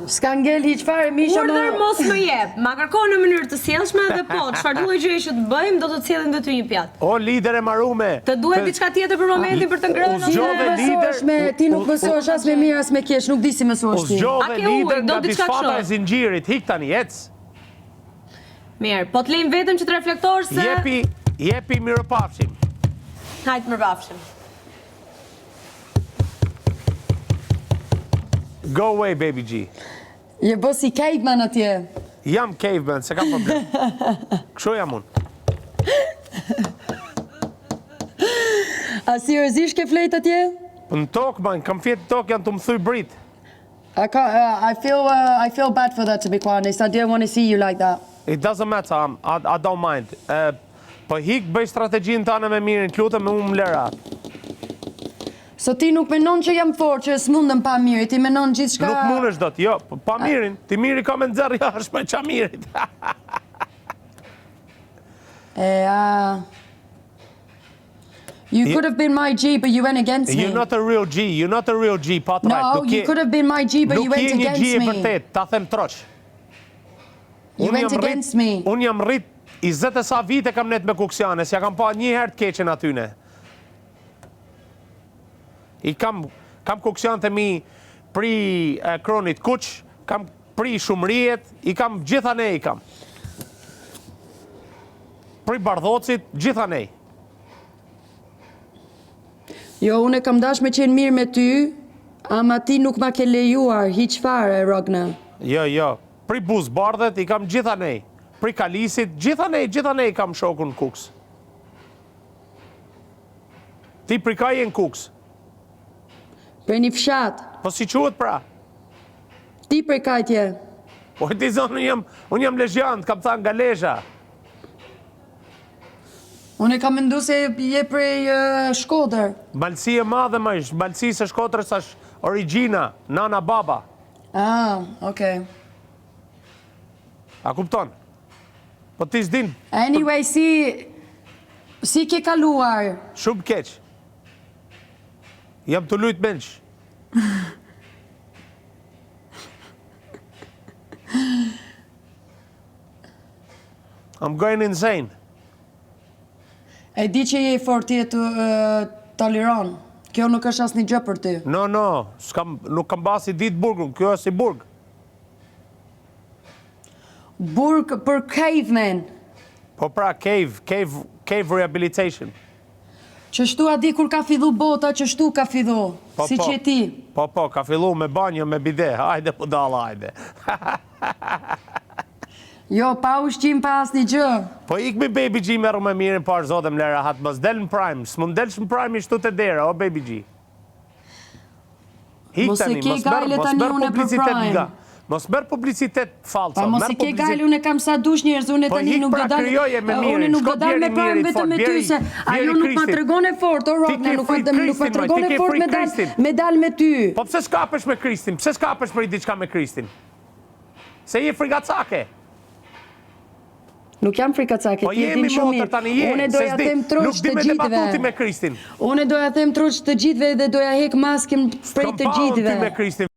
S'ka ngel hiç fare, Misha. Urdhër mos më jep. Ma kërkon në mënyrë të sjellshme dhe po, çfarë lloj gjëje që të bëjmë, do të cilin dhe ty një pjatë. O lider e marume. Të duhet diçka tjetër për momentin për të ngrënë. Ti nuk mësohesh as me mirë as me keq, nuk di si mësohesh ti. Zgjodhe lider nga disfata e zinxhirit, hik tani, ec. Mirë, po të lejmë vetëm që të reflektor se... Jepi mirëpafshim. Hajtë mirëpafshim. Go away, baby G. Je bo si caveman atje. Jam caveman, se kam problem. Kështu jam unë. A seriozisht ke flet atje? Në tokë, man, kam fjetë tokë, janë të më thuj brit. I feel bad for that, to be quite honest. I didn't want to see you like that. It doesn't matter, I don't mind. Po hik bëj strategjinë tane me mirin, të lutem me unë më lera. So ti nuk menon që jam fort, që s'mundem pa miri, ti menon gjithçka... Nuk mundesh dot, jo, pa mirin. Ti miri ka me nxerr jashtë me qa mirit. You could have been my G, but you went against me. You're not a real G, you're not a real G, pa të rajt. No, you could have been my G, but you went against me. Nuk je një G e vërtet, ta them troq. You went against me. Unë jam rrit, 20 e sa vite kam net me Kuksiane, s'ja kam pa një herë të keqen atyne. I kam Kuksian të mi pri Kronit Kuq, kam pri Shumrijet, i kam gjitha ne i kam. Pri Bardhocit, gjitha ne. Jo, unë kam dash me qenë mirë me ty, ama ti nuk ma ke lejuar, hiq fare, Rogna. Jo. Pri Buzbardhet, i kam gjitha ne. Pri Kalisit, gjitha ne i kam shokun Kuks. Ti pri ka jenë Kuks? Për një fshat. Po si quhet pra? Ti për kajtje. Po ti zonë, unë jam lezhjant, kam thënë nga Lezhë. Unë kam mendu se je prej Shkodër. Malësi e madhe më ishë, malësi se Shkodrës është origjina, nana baba. Okay. A kupton? Po ti s'din. Anyway, si ke kaluar? Shumë keq. Jam të lujt menç. I'm going insane. E di që je fort ti të toleron. Kjo nuk është asnjë gjë për ty. No, nuk kam basi ditë burgun, kjo është si burg. Burg për caveman. Po pra, cave rehabilitation. Qështu a di kur ka fillu bota, qështu ka fillu, si që ti. Po, ka fillu me banjo, me bide, hajde po dala, hajde. Jo, pa ushqim pa asnjë gjë. Po ikmi baby G me rume mirin, par zote më lera hatë, mos del në prime, s'mund delsh në prime i shtu të dera, o baby G. Hik tani, mos merë publicitet falca. Pa mos i ke gajle, unë e kam sa dush njerëz, unë tani nuk do dal me prime vetëm me ty, se ajo nuk ma tregon e fort, o Rogna, nuk ma tregon e fort me dal me ty. Po pse s'kapesh me Kristin, pse s'kapesh për i diçka me Kristin? Se je frigacake. Nuk jam frikacake, ti e din shumë mirë. Unë doja them troç të gjithëve. Unë doja them troç të gjithëve dhe doja hek masken prej të gjithëve.